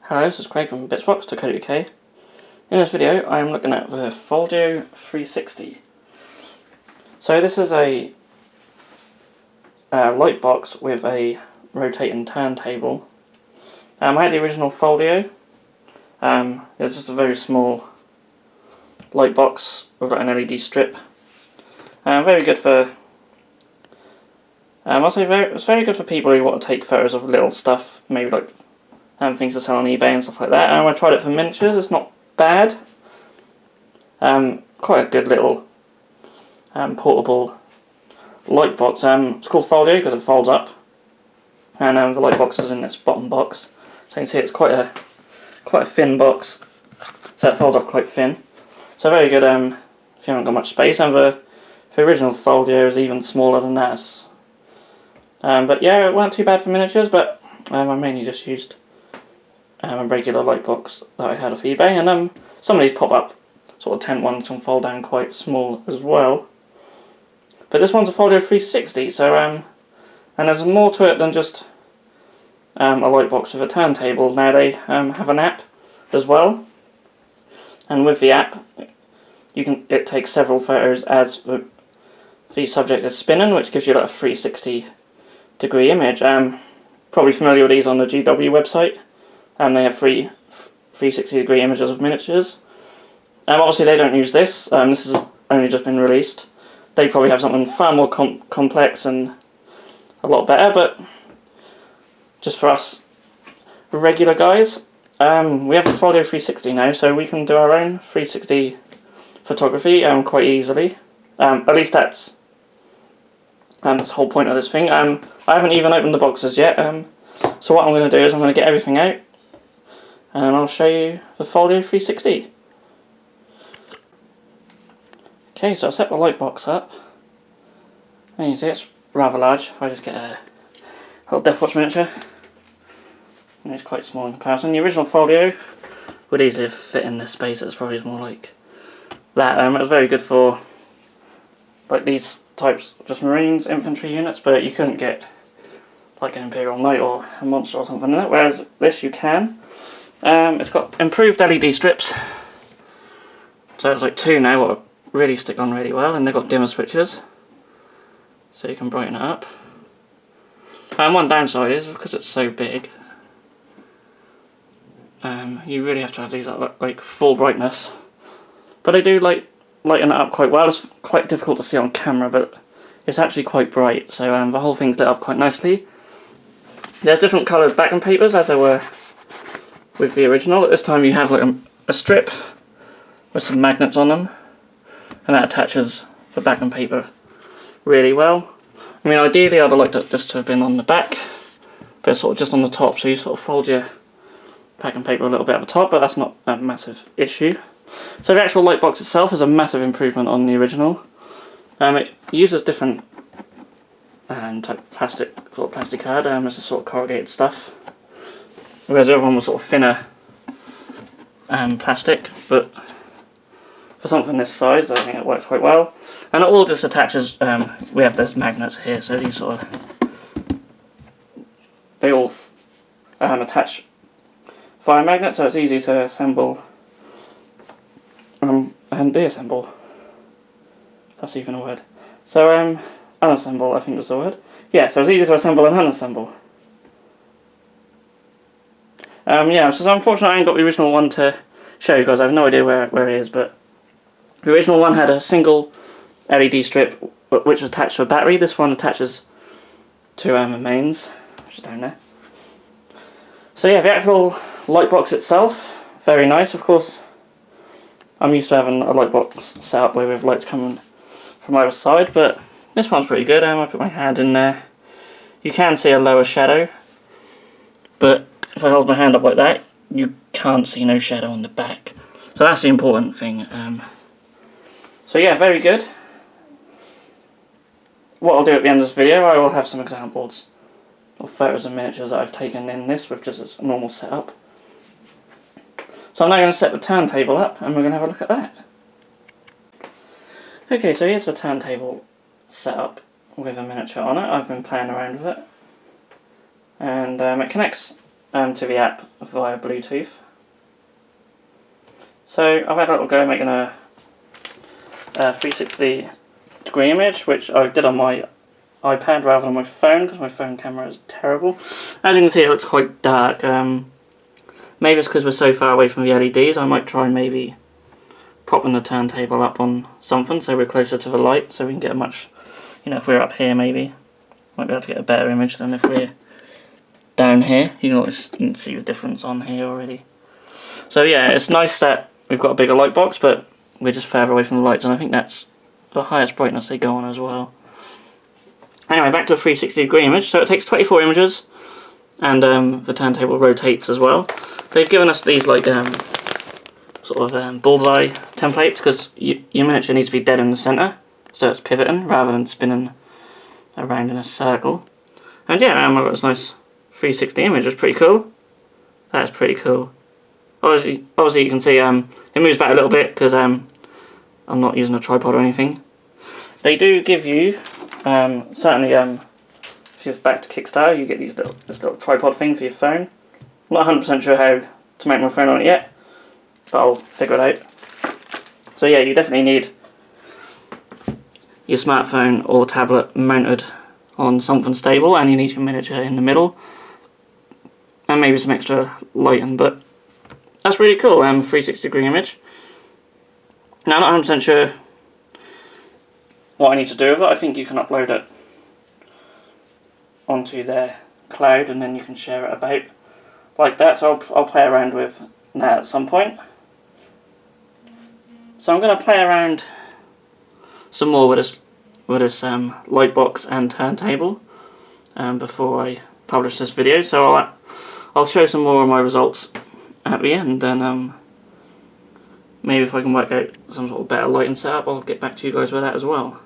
Hello, this is Craig from bitsbox.co.uk. In this video I am looking at the Foldio 360. So this is a light box with a rotating turntable. I had the original Foldio. It's just a very small light box with an LED strip. Very good for it's very good for people who want to take photos of little stuff, maybe like things to sell on eBay and stuff like that. I tried it for miniatures, it's not bad. Quite a good little portable light box. It's called Foldio because it folds up, and the light box is in this bottom box. So you can see it's quite a thin box, so it folds up quite thin. So very good if you haven't got much space. And the original Foldio is even smaller than that. But yeah, it wasn't too bad for miniatures, but I mainly just used a regular light box that I had off eBay, and some of these pop up sort of tent ones can fold down quite small as well. But this one's a Foldio 360, so and there's more to it than just a light box with a turntable. Now they have an app as well, and with the app it takes several photos as the subject is spinning, which gives you like a 360-degree image. Probably familiar with these on the GW website. They have 360-degree images of miniatures. Obviously they don't use this. This has only just been released. They probably have something far more complex and a lot better, but just for us regular guys, we have the Foldio 360 now, so we can do our own 360 photography quite easily. At least that's the whole point of this thing. I haven't even opened the boxes yet, so what I'm going to do is I'm going to get everything out and I'll show you the Foldio 360. Okay, so I'll set the light box up, and you can see it's rather large. If I just get a little Death Watch miniature, and it's quite small in comparison. The original Foldio would easily fit in this space. It's probably more like that. It was very good for like these types, just Marines, infantry units, but you couldn't get like an Imperial Knight or a monster or something in it, whereas this you can. It's got improved LED strips, so it's like two now, what really stick on really well, and they've got dimmer switches, so you can brighten it up. One downside is, because it's so big, you really have to have these at like full brightness, but they do lighten it up quite well. It's quite difficult to see on camera, but it's actually quite bright, so the whole thing's lit up quite nicely. There's different coloured backing papers as there were with the original. At this time you have like a strip with some magnets on them, and that attaches the backing paper really well. I mean, ideally I'd have liked it just to have been on the back, but it's sort of just on the top, so you sort of fold your packing paper a little bit at the top, but that's not a massive issue. So the actual light box itself is a massive improvement on the original. It uses different type of plastic card. This is sort of corrugated stuff, whereas the other one was sort of thinner plastic, but for something this size I think it works quite well. And it all just attaches, we have these magnets here, so these sort of, they all attach via magnets, so it's easy to assemble and deassemble. That's even a word. So unassemble, I think was the word. Yeah, so it's easy to assemble and unassemble. Yeah, so unfortunately I ain't got the original one to show you guys. I have no idea where it is, but the original one had a single LED strip which was attached to a battery. This one attaches to the mains, which is down there. So yeah, the actual light box itself, very nice. Of course, I'm used to having a light box set up with lights coming from either side, but this one's pretty good. I put my hand in there. You can see a lower shadow, but if I hold my hand up like that, you can't see no shadow on the back. So that's the important thing. So yeah, very good. What I'll do at the end of this video, I will have some examples of photos and miniatures that I've taken in this with just a normal setup. So I'm now going to set the turntable up and we're going to have a look at that. Okay, so here's the turntable set up with a miniature on it. I've been playing around with it. And it connects to the app via Bluetooth. So I've had a little go making a 360-degree image, which I did on my iPad rather than my phone, because my phone camera is terrible. As you can see, it looks quite dark. Maybe it's because we're so far away from the LEDs. I might try and maybe propping the turntable up on something so we're closer to the light, so we can get a much, you know, if we're up here maybe, might be able to get a better image than if we're down here. You can see the difference on here already. So yeah, it's nice that we've got a bigger light box, but we're just further away from the lights, and I think that's the highest brightness they go on as well. Anyway, back to the 360-degree image. So it takes 24 images, and the turntable rotates as well. They've given us these like sort of bullseye templates, because your miniature needs to be dead in the centre, so it's pivoting rather than spinning around in a circle. And yeah, I've got this nice 360 image. It's pretty cool. That's pretty cool. Obviously you can see it moves back a little bit because I'm not using a tripod or anything. They do give you certainly if you're back to Kickstarter, you get this little tripod thing for your phone. I'm not 100% sure how to make my phone on it yet, but I'll figure it out. So yeah, you definitely need your smartphone or tablet mounted on something stable, and you need your miniature in the middle, and maybe some extra lighting, but that's really cool. 360-degree image. Now I'm not 100% sure what I need to do with it. I think you can upload it onto their cloud and then you can share it about like that, so I'll play around with that at some point. So I'm going to play around some more with this lightbox and turntable before I publish this video, so I'll show some more of my results at the end, and maybe if I can work out some sort of better lighting setup, I'll get back to you guys with that as well.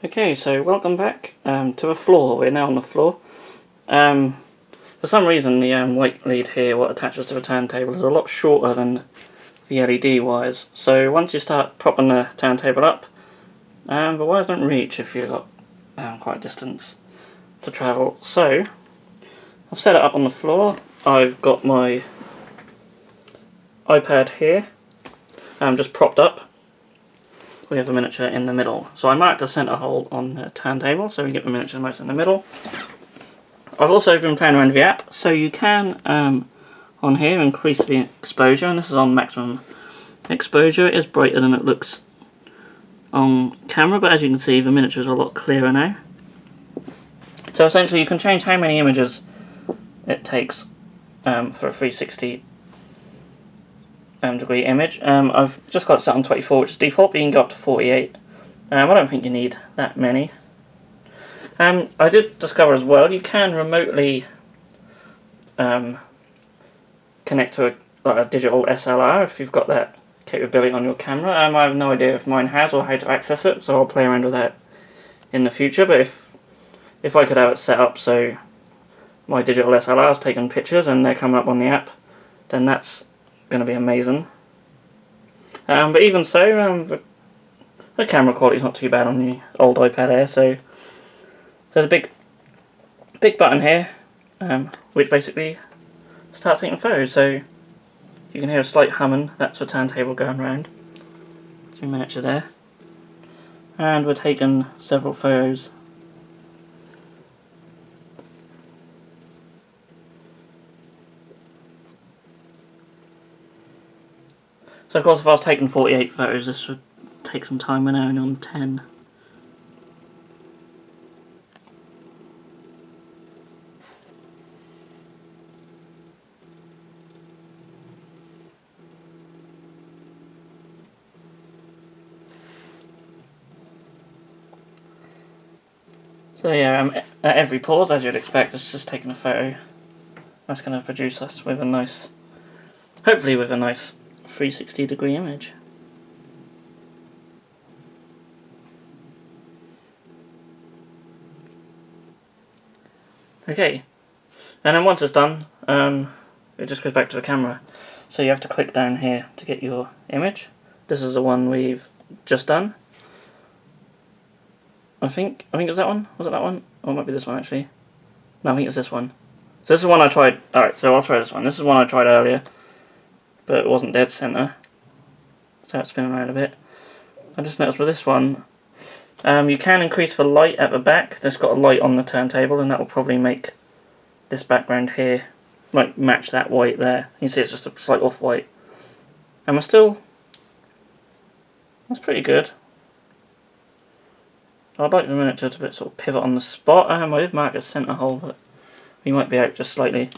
Okay, so welcome back to the floor. We're now on the floor. For some reason the white lead here, what attaches to the turntable, is a lot shorter than the LED wires. So once you start propping the turntable up, the wires don't reach if you've got quite a distance to travel. So I've set it up on the floor. I've got my iPad here, just propped up. We have a miniature in the middle. So I marked a centre hole on the turntable so we get the miniature nice in the middle. I've also been playing around with the app, so you can on here increase the exposure, and this is on maximum exposure. It is brighter than it looks on camera, but as you can see the miniature is a lot clearer now. So essentially you can change how many images it takes for a 360 degree image. I've just got it set on 24, which is default, but you can go up to 48. I don't think you need that many. I did discover as well, you can remotely connect to a digital SLR if you've got that capability on your camera. I have no idea if mine has or how to access it, so I'll play around with that in the future. But if I could have it set up so my digital SLR is taking pictures and they're coming up on the app, then that's going to be amazing. But even so, the camera quality is not too bad on the old iPad Air. So there's a big button here, which basically starts taking photos. So you can hear a slight humming. That's the turntable going around. There's your miniature there, and we're taking several photos. So of course if I was taking 48 photos, this would take some time. We're now only on 10. So yeah, at every pause, as you'd expect, it's just taking a photo. That's going to produce us with a nice, hopefully with a nice 360 degree image. Okay, and then once it's done, it just goes back to the camera. So you have to click down here to get your image. This is the one we've just done. I think it's that one. Was it that one? Or it might be this one actually. No, I think it's this one. So this is one I tried. Alright, so I'll try this one. This is one I tried earlier, but it wasn't dead center. So it's spinning around a bit. I just noticed with this one, you can increase the light at the back. There's got a light on the turntable, and that will probably make this background here like match that white there. You can see it's just a slight off-white. And we're still... That's pretty good. I'd like the miniature to sort of pivot on the spot. I did mark a centre hole, but we might be out just slightly.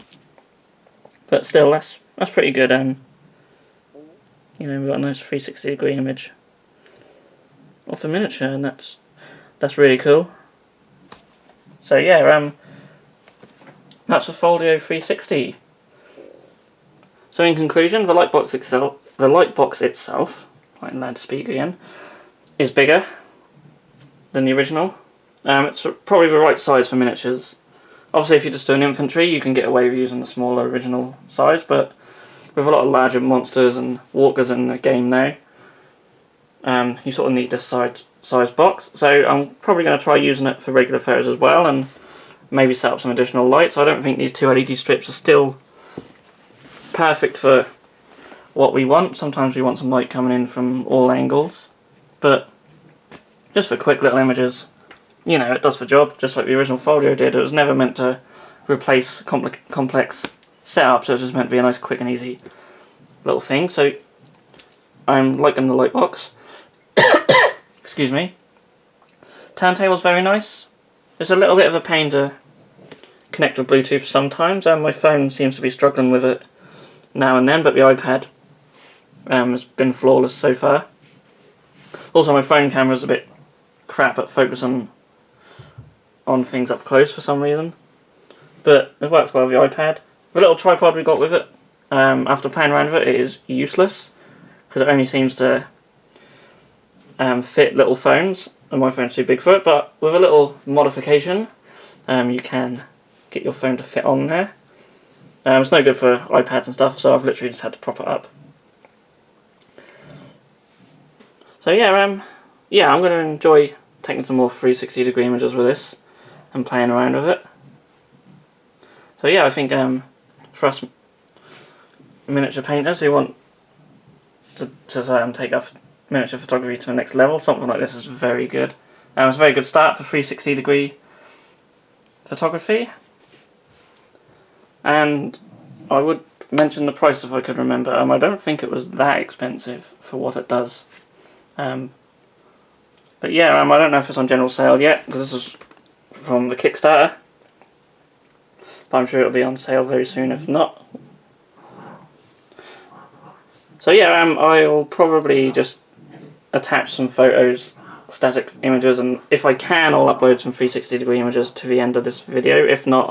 But still, that's pretty good. You know, we've got a nice 360-degree image of the miniature, and that's really cool. So yeah, that's the Foldio 360. So in conclusion, the lightbox itself, I'm allowed to speak again, is bigger than the original. It's probably the right size for miniatures. Obviously if you're just doing infantry you can get away with using the smaller original size, but with a lot of larger monsters and walkers in the game now, you sort of need this size box. So I'm probably going to try using it for regular photos as well, and maybe set up some additional lights. I don't think these two LED strips are still perfect for what we want. Sometimes we want some light coming in from all angles, but just for quick little images, you know, it does the job, just like the original Foldio did. It was never meant to replace complex setups, it was just meant to be a nice quick and easy little thing. So I'm liking the lightbox. Excuse me. Turntable's very nice. It's a little bit of a pain to connect with Bluetooth sometimes, and my phone seems to be struggling with it now and then, but the iPad has been flawless so far. Also, my phone camera's a bit crap at focusing on things up close for some reason, but it works well with the iPad. The little tripod we got with it, after playing around with it, it is useless because it only seems to fit little phones, and my phone's too big for it. But with a little modification, you can get your phone to fit on there. It's no good for iPads and stuff, so I've literally just had to prop it up. So yeah, I'm going to enjoy taking some more 360-degree images with this and playing around with it. So yeah, I think for us miniature painters who want to take up miniature photography to the next level, something like this is very good. It's a very good start for 360-degree photography. And I would mention the price if I could remember. I don't think it was that expensive for what it does. But yeah, I don't know if it's on general sale yet, because this is from the Kickstarter. But I'm sure it'll be on sale very soon if not. So yeah, I'll probably just attach some photos, static images, and if I can I'll upload some 360-degree images to the end of this video. If not,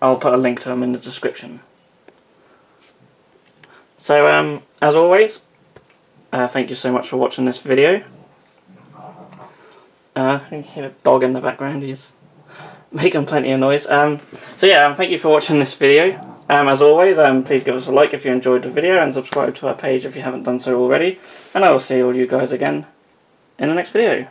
I'll put a link to them in the description. So as always, thank you so much for watching this video. You can hear a dog in the background, he's making plenty of noise. So yeah, thank you for watching this video. As always, please give us a like if you enjoyed the video, and subscribe to our page if you haven't done so already. And I will see all you guys again in the next video.